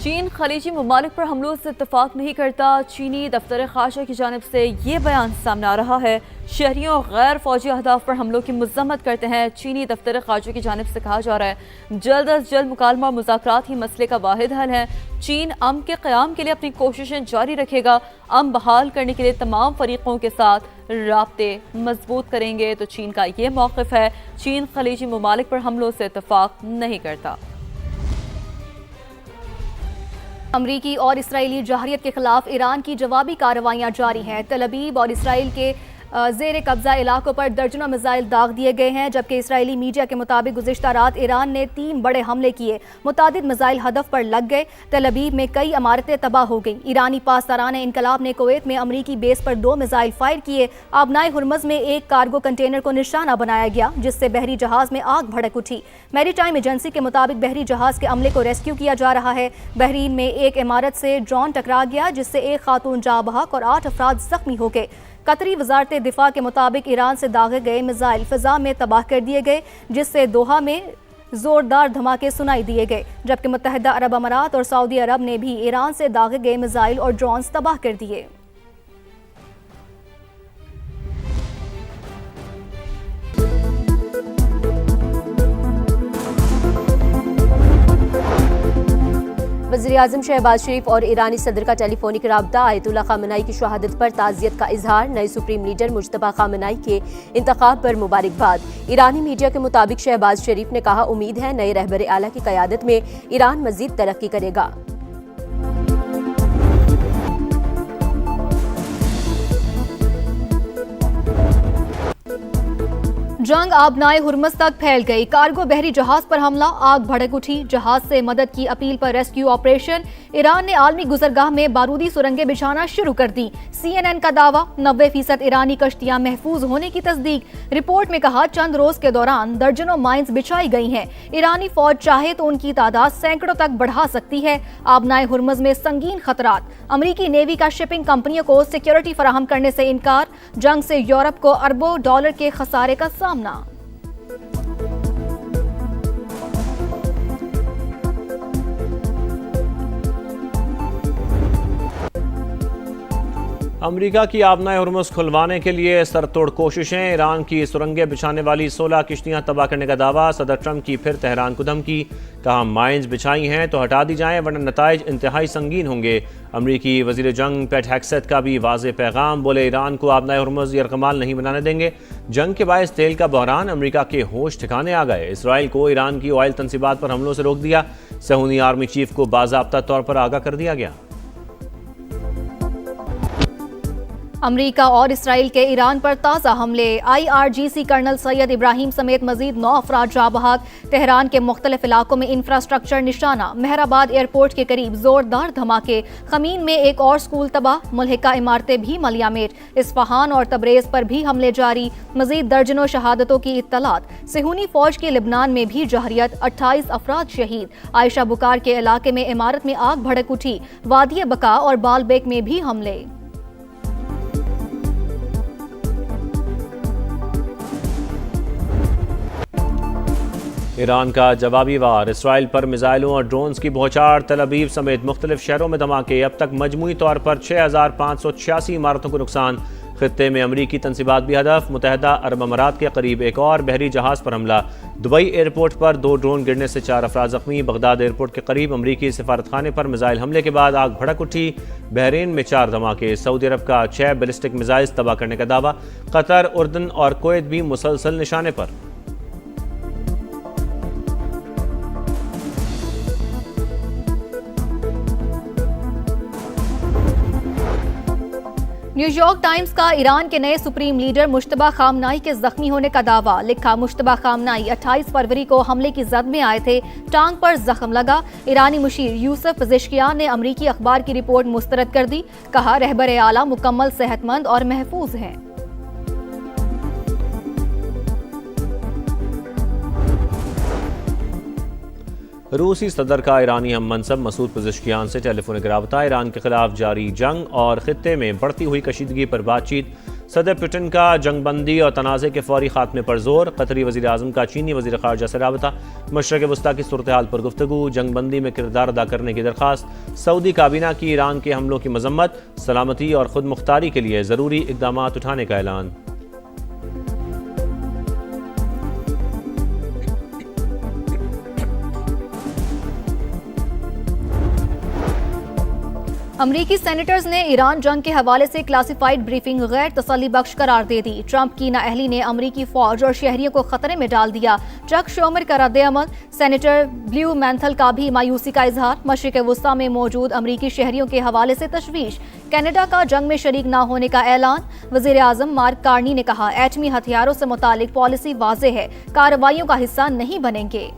चीन खलीजी ममालिक पर हमलों से इत्तफाक नहीं करता। चीनी दफ्तर खारजा की जानिब से ये बयान सामने आ रहा है। शहरियों और गैर फौजी अहदाफ पर हमलों की मजम्मत करते हैं। चीनी दफ्तर खारजा की जानिब से कहा जा रहा है जल्द अज जल्द मुकालमा और मुज़ाकरात ही मसले का वाहिद हल है। चीन अमन के क़याम के लिए अपनी कोशिशें जारी रखेगा। अमन बहाल करने के लिए तमाम फरीकों के साथ राब्ते मजबूत करेंगे। तो चीन का ये मौक़िफ़ है। चीन खलीजी ममालिक पर हमलों से इत्तफाक नहीं करता। अमरीकी और इसराइली जहरियत के खिलाफ ईरान की जवाबी कार्रवाइयां जारी हैं। तल अवीव और इसराइल के ज़ेर कब्जा इलाकों पर दर्जनों मिसाइल दाग दिए गए हैं, जबकि इसराइली मीडिया के मुताबिक गुज़िश्ता रात ईरान ने 3 बड़े हमले किए। मुतादिद मिसाइल हदफ पर लग गए। तल अवीव में कई इमारतें तबाह हो गईं। ईरानी पासदारान इनकलाब ने कुवैत में अमरीकी बेस पर 2 मिसाइल फायर किए। आबनाए हुर्मज़ में एक कार्गो कंटेनर को निशाना बनाया गया, जिससे बहरी जहाज में आग भड़क उठी। मैरीटाइम एजेंसी के मुताबिक बहरी जहाज के अमले को रेस्क्यू किया जा रहा है। बहरीन में एक इमारत से ड्रोन टकरा गया, जिससे एक खातून जाँ बहक और 8 अफराद जख्मी हो गए। कतरी वजारत दिफा के मुताबिक ईरान से दागे गए मिसाइल फिजा में तबाह कर दिए गए, जिससे दोहा में जोरदार धमाके सुनाई दिए गए, जबकि मुत्तहिदा अरब अमारात और सऊदी अरब ने भी ईरान से दागे गए मिसाइल और ड्रोन तबाह कर दिए। वज़ीर-ए-आज़म शहबाज शरीफ और ईरानी सदर का टेलीफोनिक राब्ता। आयतुल्लाह ख़ामेनी की शहादत पर ताज़ियत का इजहार। नए सुप्रीम लीडर मुज्तबा ख़ामेनी के इंतखाब पर मुबारकबाद। ईरानी मीडिया के मुताबिक शहबाज शरीफ ने कहा उम्मीद है नए रहबर आला की क़यादत में ईरान मज़ीद तरक्की करेगा। जंग आबनाए हुर्मज़ तक फैल गई। कार्गो बहरी जहाज पर हमला, आग भड़क उठी। जहाज से मदद की अपील पर रेस्क्यू ऑपरेशन। ईरान ने आलमी गुजरगाह में बारूदी सुरंगें बिछाना शुरू कर दी। CNN का दावा 90% ईरानी कश्तियां महफूज होने की तस्दीक। रिपोर्ट में कहा चंद रोज के दौरान दर्जनों माइंस बिछाई गई हैं। ईरानी फौज चाहे तो उनकी तादाद सैकड़ों तक बढ़ा सकती है। आबनाए हुर्मज़ में संगीन खतरात। अमरीकी नेवी का शिपिंग कंपनियों को सिक्योरिटी फराहम करने से इनकार। जंग से यूरोप को अरबों डॉलर के खसारे का सामना। अमरीका की आबनाए हुर्मुज़ खुलवाने के लिए सरतोड़ कोशिशें। ईरान की सुरंगें बिछाने वाली 16 किश्तियां तबाह करने का दावा। सदर ट्रंप की फिर तेहरान को धमकी। कहा माइंस बिछाई हैं तो हटा दी जाएं वरना नताइज इंतहाई संगीन होंगे। अमरीकी वजीर जंग पेट हेक्सेट का भी वाज़ेह पैगाम। बोले ईरान को आबनाए हुर्मुज़ यरगमाल नहीं बनाने देंगे। जंग के बायस तेल का बहरान। अमरीका के होश ठिकाने आ गए। इसराइल को ईरान की ऑयल तनसीबात पर हमलों से रोक दिया। सहूनी आर्मी चीफ को बाज़ाब्ता तौर पर आगाह कर दिया गया। अमरीका और इसराइल के ईरान पर ताज़ा हमले। IRGC कर्नल सैयद इब्राहिम समेत मजीद 9 अफराद जाँ बहक। तेहरान के मुख्तलिफ इलाकों में इंफ्रास्ट्रक्चर निशाना। मेहराबाद एयरपोर्ट के करीब जोरदार धमाके। खमीन में एक और स्कूल तबाह। मुल्हिका इमारतें भी मलियामेट। इस्फहान और तबरेज पर भी हमले जारी। मजीद दर्जनों शहादतों की इत्तलात। सेहूनी फौज के लिबनान में भी जहरियत। 28 अफराद शहीद। आयशा बुकार के इलाके में इमारत में आग भड़क उठी। वादी बका और बालबेक में भी हमले। ईरान का जवाबी वार। इसराइल पर मिसाइलों और ड्रोन्स की बौछार। तल अवीव समेत मुख्तलिफ शहरों में धमाके। अब तक मजमूई तौर पर 6586 इमारतों को नुकसान। खित्ते में अमरीकी तनसीबात भी हदफ। मुत्तहिदा अरब अमारात के करीब एक और बहरी जहाज पर हमला। दुबई एयरपोर्ट पर 2 ड्रोन गिरने से 4 अफराद जख्मी। बगदाद एयरपोर्ट के करीब अमरीकी सिफारतखाने पर मिसाइल हमले के बाद आग भड़क उठी। बहरीन में 4 धमाके। सऊदी अरब का 6 बैलिस्टिक मिसाइल तबाह करने का दावा। कतर, उर्दन और कुवैत भी मुसलसल निशाने पर। न्यूयॉर्क टाइम्स का ईरान के नए सुप्रीम लीडर मुज्तबा ख़ामेनी के जख्मी होने का दावा। लिखा मुज्तबा ख़ामेनी 28 फरवरी को हमले की जद में आए थे। टांग पर जख्म लगा। ईरानी मुशीर यूसुफ पज़ेश्कियान ने अमरीकी अखबार की रिपोर्ट मुस्तरद कर दी। कहा रहबर आला मुकम्मल सेहतमंद और महफूज हैं। रूसी सदर का ईरानी हम मनसब मसूद पज़ेश्कियान से टेलीफोनिक राबता। ईरान के खिलाफ जारी जंग और खित्ते में बढ़ती हुई कशीदगी पर बातचीत। सदर पुतिन का जंगबंदी और तनाज़े के फौरी खात्मे पर जोर। कतरी वज़ीर आज़म का चीनी वज़ीर ख़ारजा से राबता। मशरक़ वस्ता की सूरत हाल पर गुफ्तगू। जंगबंदी में किरदार अदा करने की दरख्वास्त। सऊदी काबीना की ईरान के हमलों की मजम्मत। सलामती और खुद मुख्तारी के लिए ज़रूरी इक़दाम उठाने का ऐलान। अमरीकी सेनेटर्स ने ईरान जंग के हवाले से क्लासिफाइड ब्रीफिंग गैर तसल्ली बख्श करार दे दी। ट्रंप की नाअहली ने अमरीकी फौज और शहरियों को खतरे में डाल दिया। चक शोमर का रद्द-ए-अमल। सेनेटर ब्लू मैंथल का भी मायूसी का इजहार। मशरिक वस्ता में मौजूद अमरीकी शहरियों के हवाले से तशवीश। कनाडा का जंग में शरीक न होने का ऐलान। वजीर आजम मार्क कार्नी ने कहा, एटमी हथियारों से मुतालिक पॉलिसी वाज़ेह है, कार्रवाइयों का हिस्सा नहीं बनेंगे।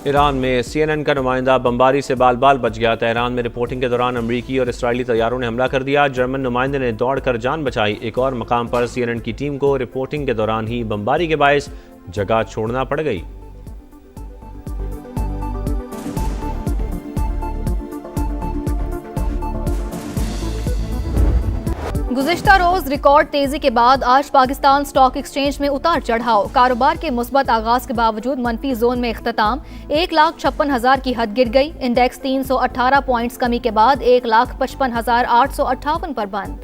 ईरान में CNN का नुमाइंदा बमबारी से बाल बाल बच गया। तेहरान में रिपोर्टिंग के दौरान अमरीकी और इसराइली तैयारों ने हमला कर दिया। जर्मन नुमाइंदे ने दौड़कर जान बचाई। एक और मकाम पर CNN की टीम को रिपोर्टिंग के दौरान ही बमबारी के बायस जगह छोड़ना पड़ गई। गुज़िश्ता रोज रिकॉर्ड तेजी के बाद आज पाकिस्तान स्टॉक एक्सचेंज में उतार चढ़ाव। कारोबार के मुस्बत आगाज के बावजूद मनफी जोन में इख्तिताम। 1,56,000 की हद गिर गई। इंडेक्स 318 पॉइंट्स कमी के बाद 1,55,858 पर बंद।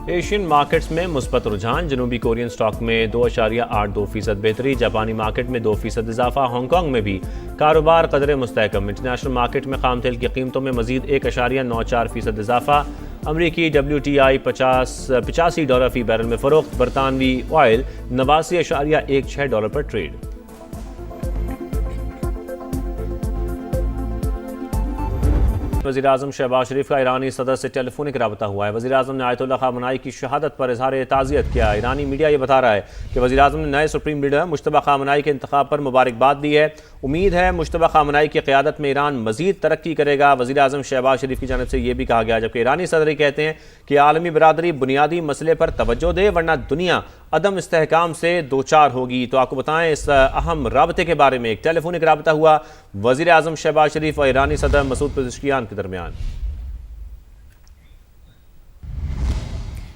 एशियन मार्केट्स में मुस्बत रुझान। जनूबी कोरियन स्टॉक में 2.82% बेहतरी। जापानी मार्केट में 2% इजाफा। हांगकांग में भी कारोबार कदरे मुस्तहकम। इंटरनेशनल मार्केट में खाम तेल की कीमतों में मजीद 1.94% इजाफा। अमरीकी WTI $85 फी बैरल में फरोख्त। बरतानवी ऑयल $89.16 पर ट्रेड। वज़ीर आज़म शहबाज शरीफ का ईरानी सदर से टेलीफोनिक रब्ता हुआ है। वज़ीर आज़म ने आयतुल्लाह ख़ामनाई की शहादत पर इज़हार ताज़ियत किया। ईरानी मीडिया ये बता रहा है कि वज़ीर आज़म ने नए सुप्रीम लीडर मुश्तबा ख़ामनाई के इंतखाब पर मुबारकबाद दी है। उम्मीद है मुश्तबा ख़ामनाई की क़यादत में ईरान मज़ीद तरक्की करेगा। वज़ीर आज़म शहबाज शरीफ की जानिब से यह भी कहा गया, जबकि ईरानी सदर कहते हैं कि आलमी बरादरी बुनियादी मसले पर तवज्जो दे, वरना दुनिया अदम इस्तेहकाम से दो चार होगी। तो आपको बताएं इस अहम राबते के बारे में। एक टेलीफोनिक राबता हुआ वज़ीर आज़म शहबाज शरीफ और ईरानी सदर मसूद पेज़ेश्कियान के दरमियान।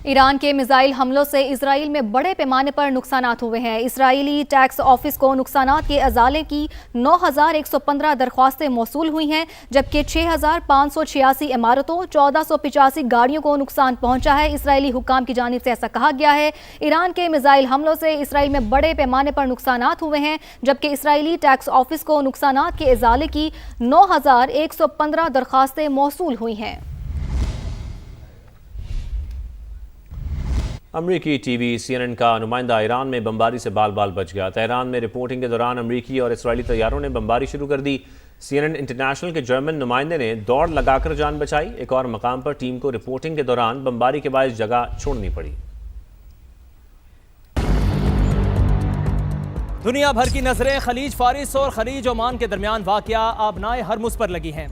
ईरान के मिसाइल हमलों से इसराइल में बड़े पैमाने पर नुकसानात हुए हैं। इसराइली टैक्स ऑफिस को नुकसानात के अजाले की 9,115 दरख्वास्तें मौसूल हुई हैं, जबकि 6,586 इमारतों 1,485 गाड़ियों को नुकसान पहुंचा है। इसराइली हुक्काम की जानिब से ऐसा कहा गया है। ईरान के मिसाइल हमलों से इसराइल में बड़े पैमाने पर नुकसानात हुए हैं, जबकि इसराइली टैक्स ऑफिस को नुकसानात के अजाले की 9,115 दरख्वास्तें मौसूल हुई हैं। अमरीकी टीवी CNN का नुमाइंदा ईरान में बमबारी से बाल बाल बच गया। तेहरान में रिपोर्टिंग के दौरान अमरीकी और इसराइली तैयारों ने बमबारी शुरू कर दी। CNN इंटरनेशनल के जर्मन नुमाइंदे ने दौड़ लगाकर जान बचाई। एक और मकाम पर टीम को रिपोर्टिंग के दौरान बमबारी के बायस जगह छोड़नी पड़ी। दुनिया भर की नजरें खलीज फारिस और खलीज ओमान के दरमियान वाक़या आबनाए हरमुज पर लगी हैं।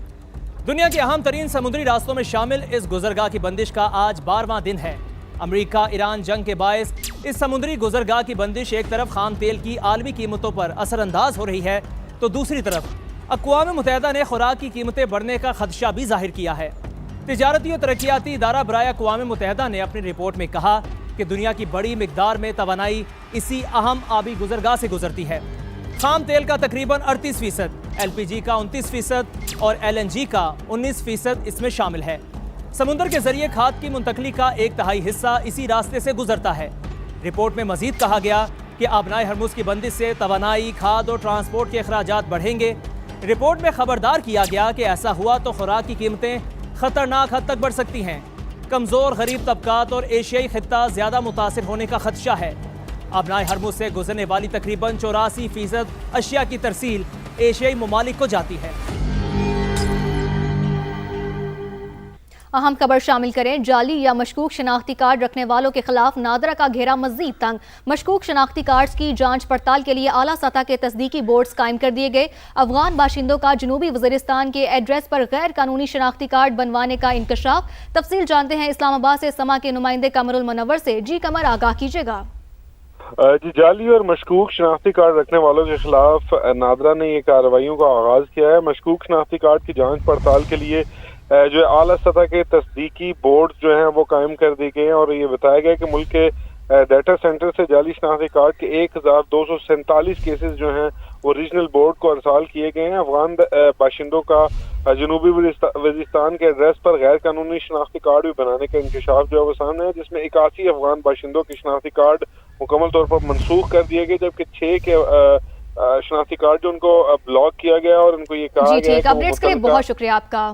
दुनिया के अहम तरीन समुद्री रास्तों में शामिल इस गुजरगाह की बंदिश का आज 12वां दिन है। अमेरिका ईरान जंग के बायस इस समुद्री गुजरगाह की बंदिश एक तरफ खाम तेल की आलमी कीमतों पर असरअंदाज हो रही है, तो दूसरी तरफ अक़वाम मुत्तहिदा ने खुराक की कीमतें बढ़ने का खदशा भी जाहिर किया है। तिजारती और तरक्याती इदारा बराए अक़वाम मुत्तहिदा ने अपनी रिपोर्ट में कहा कि दुनिया की बड़ी मिकदार में तवानाई इसी अहम आबी गुजरगाह से गुजरती है। खाम तेल का तकरीबन 38%, LPG का 29% और LNG का 19% इसमें शामिल है। समुद्र के जरिए खाद की मुंतकली का 1/3 हिस्सा इसी रास्ते से गुजरता है। रिपोर्ट में मजीद कहा गया कि आबनाए हरमुज की बंदिश से तवानाई, खाद और ट्रांसपोर्ट के अखराजात बढ़ेंगे। रिपोर्ट में खबरदार किया गया कि ऐसा हुआ तो खुराक की कीमतें खतरनाक हद तक बढ़ सकती हैं। कमज़ोर गरीब तबकात और एशियाई खित्ता ज़्यादा मुतासिर होने का खदशा है। आबनाए हरमुज से गुजरने वाली तकरीबन 84% अशिया की तरसील एशियाई ममालिक को जाती है। अहम खबर शामिल करें। जाली या मशकूक शनाख्ती कार्ड रखने वालों के खिलाफ नादरा का घेरा मजीद तंग। मशकूक शनाख्ती कार्ड्स की जांच पड़ताल के लिए आला सतह के तस्दीकी बोर्ड्स कायम कर दिए गए। अफगान बाशिंदों का जनूबी वज़ीरिस्तान के एड्रेस पर गैर कानूनी शनाख्ती कार्ड बनवाने का इंकशाफ। तफसील जानते हैं इस्लामाबाद से समा के नुमाइंदे कमरुल मुनव्वर से। जी कमर, आगाह कीजिएगा। जी, जाली और मशकूक शनाख्ती कार्ड रखने वालों के खिलाफ नादरा ने ये कार्रवाइयों का आगाज किया है। मशकूक शनाख्ती कार्ड की जांच पड़ताल के लिए जो है आला सतह के तस्दीकी बोर्ड जो हैं वो कायम कर दिए गए हैं और ये बताया गया कि मुल्क के डाटा सेंटर से जाली शनाख्ती कार्ड के 1247 केसेस जो हैं वो रीजनल बोर्ड को अरसाल किए गए हैं। अफगान बाशिंदों का जनूबी वजीस्तान के एड्रेस पर गैर कानूनी शनाख्ती कार्ड भी बनाने का इंकशाफ जो है वो सामने है, जिसमें 81 अफगान बाशिंदों के शनाख्ती कार्ड मुकम्मल तौर पर मनसूख कर दिए गए, जबकि 6 के शनाख्ती कार्ड जो उनको ब्लॉक किया गया और उनको ये कहा गया है कि अपडेट्स के लिए बहुत शुक्रिया आपका।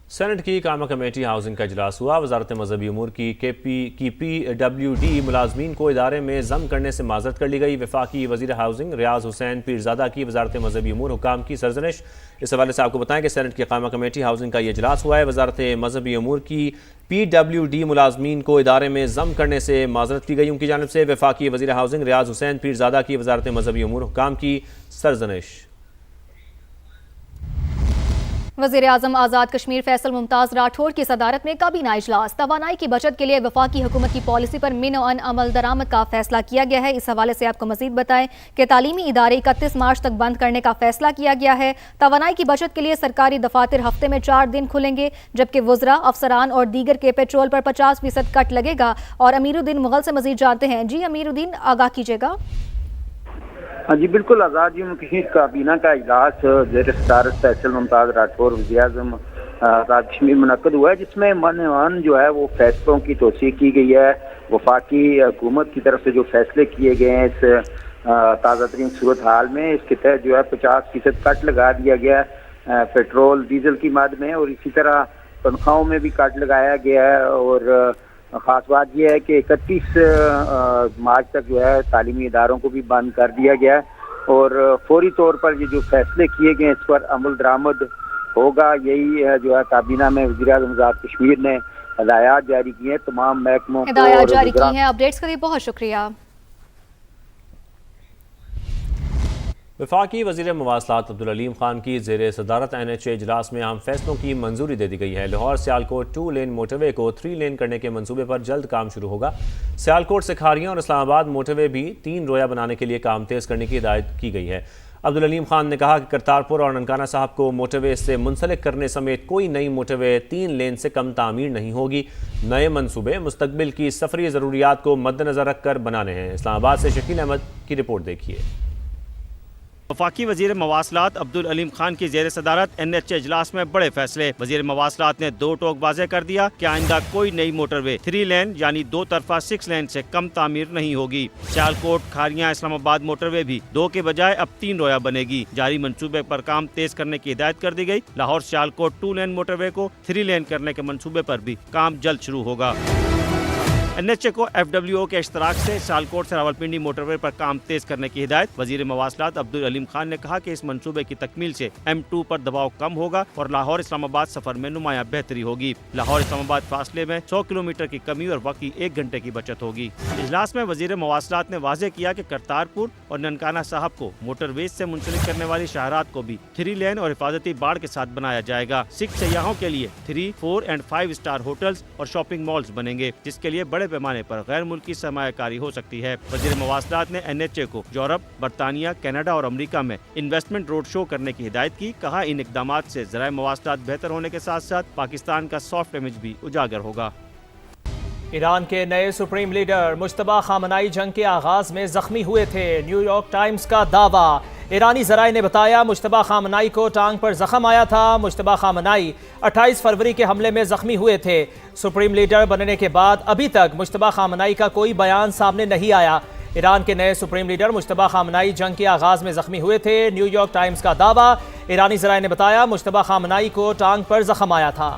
सेनेट की कामा कमेटी हाउसिंग का इजलास हुआ। वजारत मजहबी उमूर की PWD मुलाजमीन को इदारे में जम करने से माजरत कर ली गई। वफाकी वजीर हाउसिंग रियाज हुसैन पीरजादा की वजारत मजहबी उमूर हुकाम की सरजनिश। इस हवाले से आपको बताएं कि सेनेट की कामा कमेटी हाउसिंग का ये इजलास हुआ है। वजारत मजहबी उमूर की PWD मुलाजमीन को इदारे में जम करने से माजरत की गई उनकी जानिब से। वफाकी वजीर हाउसिंग रियाज हुसैन पीरजादा की वजारत मजहबी उमूर हुकाम की सरजनिश। वज़ीर आज़म आज़ाद कश्मीर फैसल मुमताज़ राठौर की सदारत में काबीना इजलास। तवानाई की बचत के लिए वफाकी हुकूमत की पॉलिसी पर मिन अन अमल दरामद का फैसला किया गया है। इस हवाले से आपको मजीद बताएं कि तालीमी इदारे 31 मार्च तक बंद करने का फैसला किया गया है। तवानाई की बचत के लिए सरकारी दफातर हफ्ते में 4 दिन खुलेंगे, जबकि वज़रा, अफसरान और दीगर के पेट्रोल पर 50% कट लगेगा। और अमीरुद्दीन मुगल से मजीद जानते हैं। जी अमीरुद्दीन, आगाह कीजिएगा। हाँ जी बिल्कुल, आज़ाद जम्मू कश्मीर काबीना का इजलास ज़ेर सदारत फैसल मुमताज़ राठौर वज़ीर आज़म आज़ाद कश्मीर मुनक्कद हुआ है, जिसमें मन जो है वो फैसलों की तोसीक की गई है। वफाकी हुकूमत की तरफ से जो फैसले किए गए हैं इस ताज़ा तरीन सूरत हाल में, इसके तहत जो है 50% कट लगा दिया गया है पेट्रोल डीजल की मद में, और इसी तरह तनख्वाहों में भी कट लगाया गया है। और ख़ास बात यह है कि 31 मार्च तक जो है तालीमी इदारों को भी बंद कर दिया गया है और फौरी तौर पर ये जो फैसले किए गए इस पर अमल दरामद होगा। यही है जो है काबीना में वज़ीर आज़म आज़ाद कश्मीर ने हिदायत जारी की हैं तमाम महकमों को। हिदायत जारी की हैं। अपडेट्स के लिए बहुत शुक्रिया। वफाकी वज़ीर मवासलात अब्दुल अलीम खान की ज़ेर सदारत NHA इजलास में अहम फैसलों की मंजूरी दे दी गई है। लाहौर सियालकोट 2 लेन मोटरवे को 3 लेन करने के मंसूबे पर जल्द काम शुरू होगा। सियालकोट से खारियां और इस्लामाबाद मोटरवे भी 3 रोया बनाने के लिए काम तेज़ करने की हिदायत की गई है। अब्दुल अलीम खान ने कहा कि करतारपुर और ननकाना साहब को मोटरवे से मुंसलिक करने समेत कोई नई मोटरवे 3 लेन से कम तामीर नहीं होगी। नए मंसूबे मुस्तकबिल की सफरी ज़रूरियात को मद्देनज़र रखकर बनाने हैं। इस्लामाबाद से शकील अहमद की रिपोर्ट देखिए। वफाकी वज़ीर मवासलात अब्दुल अलीम खान की ज़ेर सदारत NHA इजलास में बड़े फैसले। वज़ीर मवासलात ने 2 टोक वाज़े कर दिया कि आइंदा कोई नई मोटरवे 3 लेन यानी 2 तरफा 6 लेन से कम तामीर नहीं होगी। सियालकोट खारियां इस्लामाबाद मोटरवे भी 2 के बजाय अब 3 रोया बनेगी। जारी मंसूबे पर काम तेज करने की हिदायत कर दी गई। लाहौर सियालकोट 2 लेन मोटरवे को 3 लेन करने के मंसूबे पर भी काम जल्द शुरू होगा। NHA को FWO के इश्तराक से सियालकोट से रावलपिंडी मोटरवे पर काम तेज करने की हिदायत। वज़ीर मवासलात अब्दुल अलीम खान ने कहा कि इस मंसूबे की तकमील से M2 पर दबाव कम होगा और लाहौर इस्लामाबाद सफर में नुमाया बेहतरी होगी। लाहौर इस्लामाबाद फासले में 100 किलोमीटर की कमी और बाकी 1 घंटे की बचत होगी। इजलास में वज़ीर मवासलात ने वाज़े किया कि करतारपुर और ननकाना साहब को मोटरवेज से मुंसलिक करने वाली शाहरात को भी 3 लेन और हिफाजती बाड़ के साथ बनाया जाएगा। सिख सयाहों के लिए 3, 4 और 5 स्टार होटल्स और शॉपिंग मॉल्स बनेंगे, जिसके लिए बड़े पैमाने पर गैर मुल्की सरमायाकारी हो सकती है। वज़ीर मवासलात ने NHA को यूरोप, बरतानिया, कनाडा और अमेरिका में इन्वेस्टमेंट रोड शो करने की हिदायत की। कहा इन इकदामात से ज़राए मवासलात बेहतर होने के साथ साथ पाकिस्तान का सॉफ्ट इमेज भी उजागर होगा। ईरान के नए सुप्रीम लीडर मुश्तबा खामनाई जंग के आगाज में जख्मी हुए थे। न्यूयॉर्क टाइम्स का दावा। ईरानी ज़राए ने बताया मुश्तबा खामनाई को टांग पर जख्म आया था। मुश्तबा खामनाई 28 फरवरी के हमले में जख्मी हुए थे। सुप्रीम लीडर बनने के बाद अभी तक मुश्तबा खामनाई का कोई बयान सामने नहीं आया। ईरान के नए सुप्रीम लीडर मुश्तबा खामनाई जंग के आगाज में जख्मी हुए थे। न्यूयॉर्क टाइम्स का दावा। ईरानी ज़राए ने बताया मुश्तबा खामनाई को टांग पर जख्म आया था।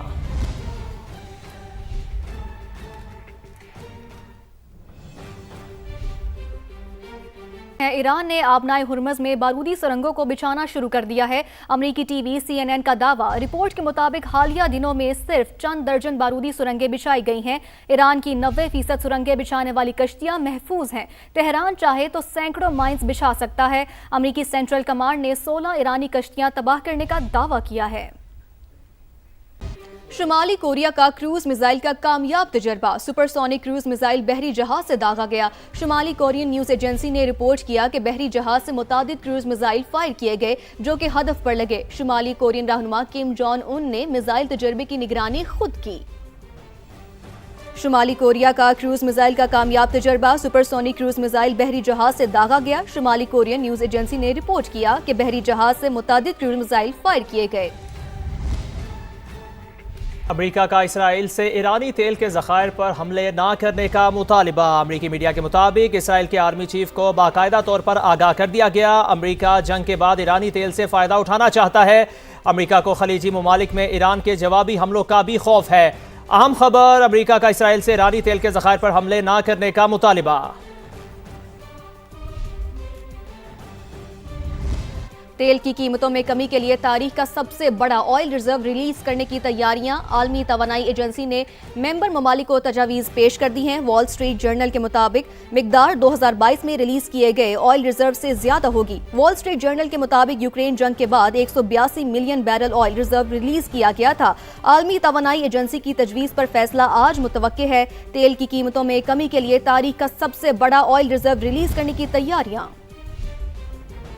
ईरान ने आबनाए हुर्मज़ में बारूदी सुरंगों को बिछाना शुरू कर दिया है। अमरीकी टीवी CNN का दावा। रिपोर्ट के मुताबिक हालिया दिनों में सिर्फ चंद दर्जन बारूदी सुरंगें बिछाई गई हैं। ईरान की 90% सुरंगें बिछाने वाली कश्तियां महफूज हैं। तेहरान चाहे तो सैकड़ों माइंस बिछा सकता है। अमरीकी सेंट्रल कमांड ने 16 ईरानी कश्तियां तबाह करने का दावा किया है। शुमाली कोरिया का क्रूज मिसाइल का कामयाब तजर्बा। सुपरसोनिक क्रूज मिसाइल बहरी जहाज से दागा गया। शुमाली कोरियन न्यूज एजेंसी ने रिपोर्ट किया कि बहरी जहाज से मुतादिद क्रूज मिसाइल फायर किए गए जो कि हदफ पर लगे। शुमाली कोरियन रहनुमा किम जोंग उन ने मिसाइल तजर्बे की निगरानी खुद की। शुमाली कोरिया का क्रूज मिसाइल का कामयाब तजर्बा। सुपरसोनिक क्रूज मिसाइल बहरी जहाज से दागा गया। शुमाली कोरियन न्यूज एजेंसी ने रिपोर्ट किया कि बहरी जहाज से मुतादिद क्रूज मिसाइल फायर किए गए। अमेरिका का इसराइल से ईरानी तेल के ज़खायर पर हमले ना करने का मुतालिबा। अमेरिकी मीडिया के मुताबिक इसराइल के आर्मी चीफ को बाकायदा तौर पर आगाह कर दिया गया। अमेरिका जंग के बाद ईरानी तेल से फ़ायदा उठाना चाहता है। अमेरिका को खलीजी ममालिक में ईरान के जवाबी हमलों का भी खौफ है। अहम खबर, अमेरिका का इसराइल से ईरानी तेल के ज़खायर पर हमले ना करने का मुतालिबा। तेल की कीमतों में कमी के लिए तारीख का सबसे बड़ा ऑयल रिजर्व रिलीज करने की तैयारियां। आलमी तवानाई एजेंसी ने मेंबर ममालिक को तजावीज़ पेश कर दी हैं। वॉल स्ट्रीट जर्नल के मुताबिक मिकदार 2022 में रिलीज किए गए ऑयल रिजर्व से ज्यादा होगी। वॉल स्ट्रीट जर्नल के मुताबिक यूक्रेन जंग के बाद 182 million barrel oil reserve release किया गया था। आलमी तवानाई एजेंसी की तजवीज़ पर फैसला आज मुतवक्के है। तेल की कीमतों में कमी के लिए तारीख का सबसे बड़ा ऑयल रिजर्व रिलीज करने की तैयारियां।